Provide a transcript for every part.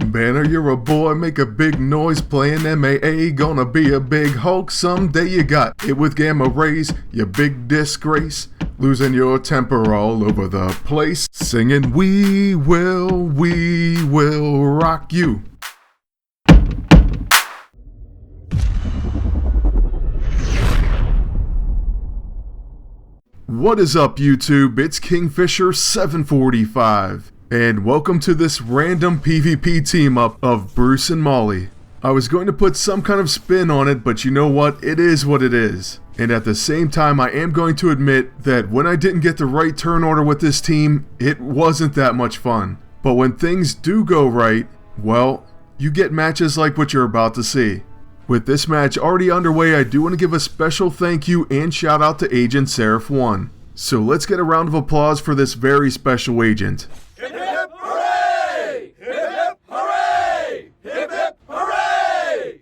Banner, you're a boy, make a big noise playing MAA. Gonna be a big Hulk someday. You got it with gamma rays, you big disgrace. Losing your temper all over the place. Singing, we will rock you. What is up, YouTube? It's Kingfisher745. And welcome to this random PvP team up of Bruce and Molly. I was going to put some kind of spin on it, but you know what? It is what it is. And at the same time, I am going to admit that when I didn't get the right turn order with this team, it wasn't that much fun. But when things do go right, well, you get matches like what you're about to see. With this match already underway, I do want to give a special thank you and shout out to Agent Seraph One. So let's get a round of applause for this very special agent. Hip hip hooray! Hip hip hooray! Hip hip hooray!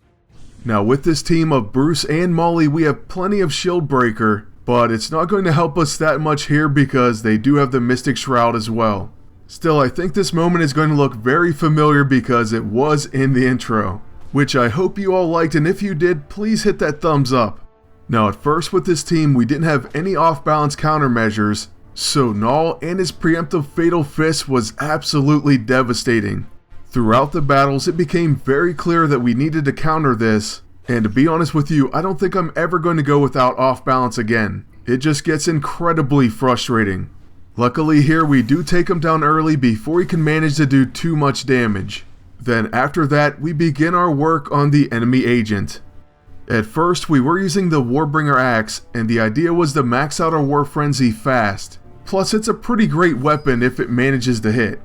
Now with this team of Bruce and Molly, we have plenty of shield breaker, but it's not going to help us that much here because they do have the Mystic Shroud as well. Still, I think this moment is going to look very familiar because it was in the intro, which I hope you all liked, and if you did, please hit that thumbs up. Now at first with this team, we didn't have any off-balance countermeasures, so Null and his preemptive Fatal Fist was absolutely devastating. Throughout the battles, it became very clear that we needed to counter this, and to be honest with you, I don't think I'm ever going to go without off-balance again. It just gets incredibly frustrating. Luckily here, we do take him down early before he can manage to do too much damage. Then after that, we begin our work on the enemy agent. At first, we were using the Warbringer axe, and the idea was to max out our War Frenzy fast. Plus, it's a pretty great weapon if it manages to hit.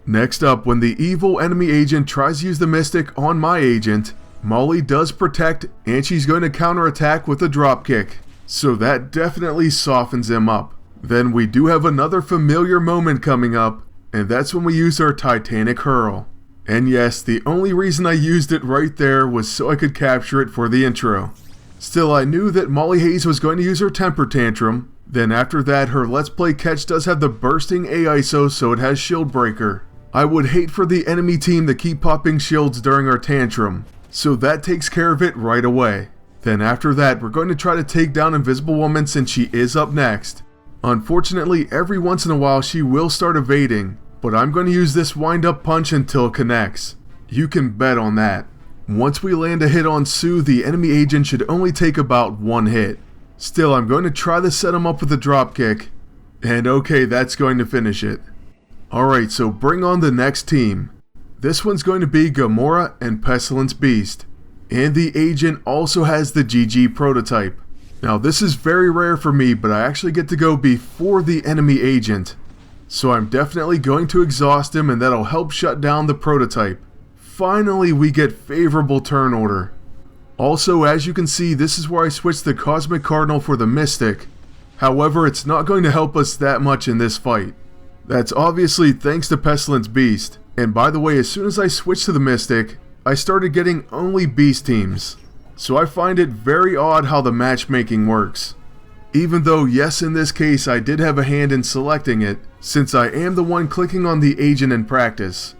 Next up, when the evil enemy agent tries to use the Mystic on my agent, Molly does protect, and she's going to counterattack with a dropkick. So that definitely softens him up. Then we do have another familiar moment coming up, and that's when we use our Titanic Hurl. And yes, the only reason I used it right there was so I could capture it for the intro. Still, I knew that Molly Hayes was going to use her temper tantrum. Then after that, her Let's Play catch does have the bursting A-ISO, so it has shield breaker. I would hate for the enemy team to keep popping shields during our tantrum, so that takes care of it right away. Then after that, we're going to try to take down Invisible Woman since she is up next. Unfortunately, every once in a while she will start evading, but I'm going to use this wind-up punch until it connects. You can bet on that. Once we land a hit on Sue, the enemy agent should only take about one hit. Still, I'm going to try to set him up with a dropkick, and okay, that's going to finish it. Alright, so bring on the next team. This one's going to be Gamora and Pestilence Beast, and the agent also has the GG prototype. Now this is very rare for me, but I actually get to go before the enemy agent. So I'm definitely going to exhaust him, and that'll help shut down the prototype. Finally, we get favorable turn order. Also, as you can see, this is where I switched the Cosmic Cardinal for the Mystic. However, it's not going to help us that much in this fight. That's obviously thanks to Pestilence Beast. And by the way, as soon as I switched to the Mystic, I started getting only Beast teams. So I find it very odd how the matchmaking works. Even though, yes, in this case I did have a hand in selecting it, since I am the one clicking on the agent in practice.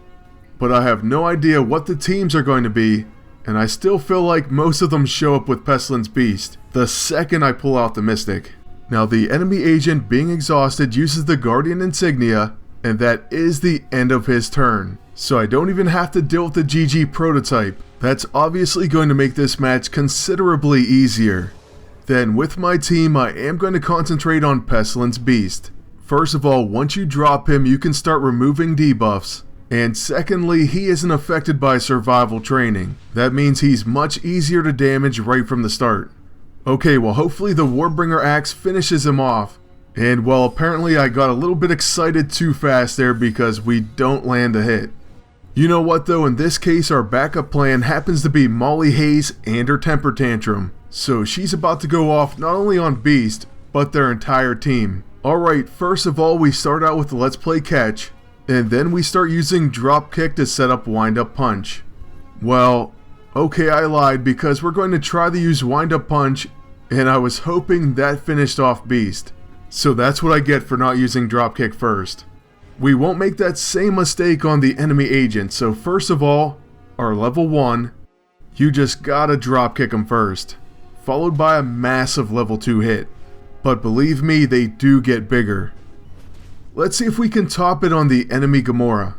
But I have no idea what the teams are going to be, and I still feel like most of them show up with Pestilence Beast the second I pull out the Mystic. Now the enemy agent being exhausted uses the Guardian Insignia, and that is the end of his turn. So I don't even have to deal with the GG prototype. That's obviously going to make this match considerably easier. Then with my team, I am going to concentrate on Pestilence Beast. First of all, once you drop him, you can start removing debuffs. And secondly, he isn't affected by survival training. That means he's much easier to damage right from the start. Okay, well hopefully the Warbringer axe finishes him off. And well, apparently I got a little bit excited too fast there because we don't land a hit. You know what though, in this case our backup plan happens to be Molly Hayes and her temper tantrum. So she's about to go off not only on Beast, but their entire team. Alright, first of all we start out with the Let's Play catch. And then we start using dropkick to set up wind-up punch. Well, okay, I lied because we're going to try to use wind-up punch, and I was hoping that finished off Beast. So that's what I get for not using dropkick first. We won't make that same mistake on the enemy agent, so first of all, our level 1, you just gotta dropkick him first, followed by a massive level 2 hit. But believe me, they do get bigger. Let's see if we can top it on the enemy Gamora.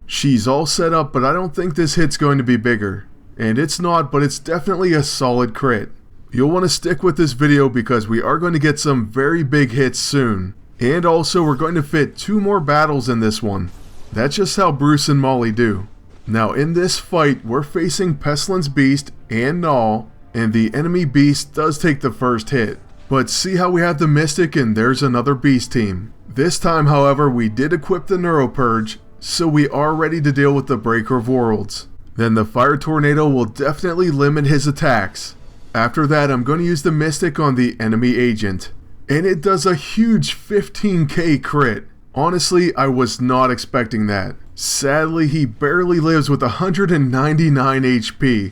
She's all set up, but I don't think this hit's going to be bigger. And it's not, but it's definitely a solid crit. You'll want to stick with this video because we are going to get some very big hits soon. And also we're going to fit 2 more battles in this one. That's just how Bruce and Molly do. Now in this fight, we're facing Pestilence Beast and Null, and the enemy Beast does take the first hit. But see how we have the Mystic and there's another Beast team. This time, however, we did equip the Neuro Purge, so we are ready to deal with the Breaker of Worlds. Then the Fire Tornado will definitely limit his attacks. After that, I'm going to use the Mystic on the enemy agent. And it does a huge 15k crit. Honestly, I was not expecting that. Sadly, he barely lives with 199 HP.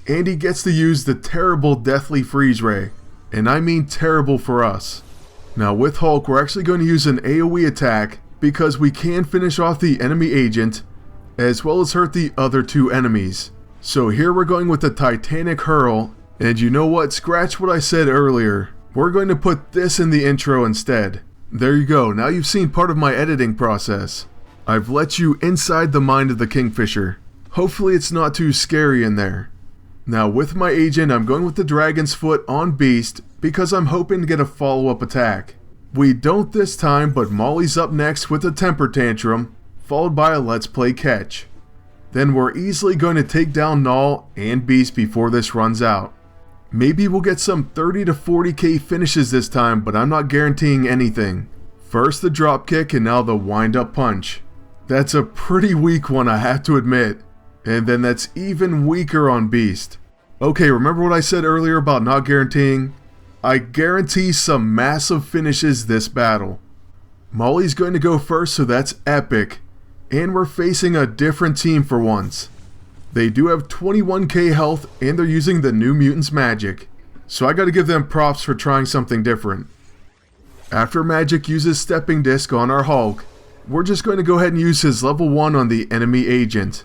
And he gets to use the terrible Deathly Freeze Ray. And I mean terrible for us. Now with Hulk, we're actually going to use an AoE attack because we can finish off the enemy agent as well as hurt the other 2 enemies. So here we're going with the Titanic Hurl, and you know what, scratch what I said earlier. We're going to put this in the intro instead. There you go, now you've seen part of my editing process. I've let you inside the mind of the Kingfisher. Hopefully it's not too scary in there. Now with my agent, I'm going with the Dragon's Foot on Beast because I'm hoping to get a follow-up attack. We don't this time, but Molly's up next with a Temper Tantrum, followed by a Let's Play Catch. Then we're easily going to take down Null and Beast before this runs out. Maybe we'll get some 30 to 40k finishes this time, but I'm not guaranteeing anything. First the Dropkick and now the Wind-Up Punch. That's a pretty weak one, I have to admit. And then that's even weaker on Beast. Okay, remember what I said earlier about not guaranteeing? I guarantee some massive finishes this battle. Molly's going to go first, so that's epic. And we're facing a different team for once. They do have 21k health and they're using the New Mutants magic. So I gotta give them props for trying something different. After Magic uses Stepping Disc on our Hulk, we're just going to go ahead and use his level 1 on the enemy agent.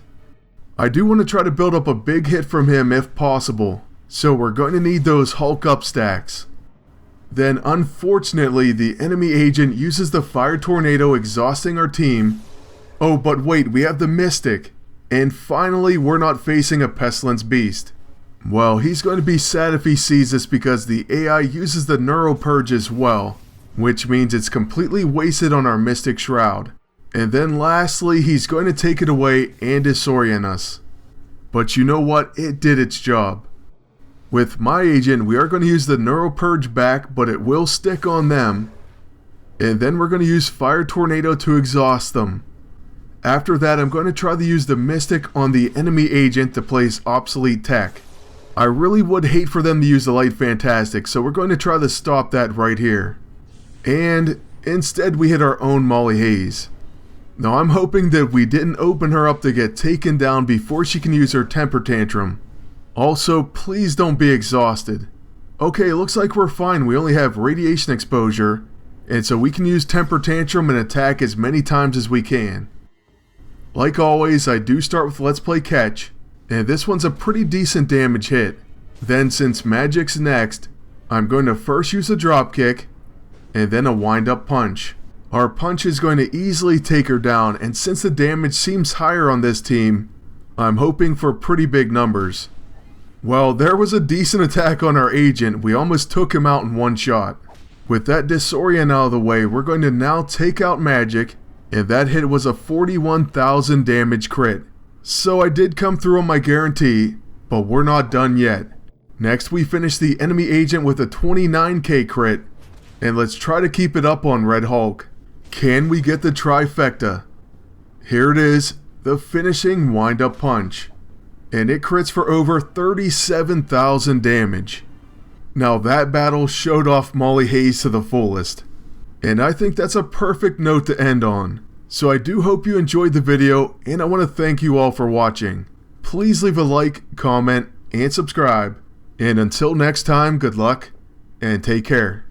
I do want to try to build up a big hit from him if possible, so we're going to need those Hulk up stacks. Then unfortunately the enemy agent uses the Fire Tornado, exhausting our team. Oh, but wait, we have the Mystic. And finally we're not facing a Pestilence Beast. Well, he's going to be sad if he sees this because the AI uses the Neuro Purge as well, which means it's completely wasted on our Mystic Shroud. And then lastly, he's going to take it away and disorient us. But you know what? It did its job. With my agent, we are going to use the Neuro Purge back, but it will stick on them. And then we're going to use Fire Tornado to exhaust them. After that, I'm going to try to use the Mystic on the enemy agent to place obsolete tech. I really would hate for them to use the Light Fantastic, so we're going to try to stop that right here. And instead we hit our own Molly Hayes. Now I'm hoping that we didn't open her up to get taken down before she can use her Temper Tantrum. Also, please don't be exhausted. Okay, looks like we're fine. We only have radiation exposure, and so we can use Temper Tantrum and attack as many times as we can. Like always, I do start with Let's Play Catch, and this one's a pretty decent damage hit. Then since Magic's next, I'm going to first use a Dropkick, and then a Wind-Up Punch. Our punch is going to easily take her down, and since the damage seems higher on this team, I'm hoping for pretty big numbers. Well, there was a decent attack on our agent. We almost took him out in one shot. With that disorient out of the way, we're going to now take out Magic, and that hit was a 41,000 damage crit. So I did come through on my guarantee, but we're not done yet. Next we finish the enemy agent with a 29k crit, and let's try to keep it up on Red Hulk. Can we get the trifecta? Here it is, the finishing Wind-Up Punch. And it crits for over 37,000 damage. Now that battle showed off Molly Hayes to the fullest. And I think that's a perfect note to end on. So I do hope you enjoyed the video, and I want to thank you all for watching. Please leave a like, comment, and subscribe. And until next time, good luck, and take care.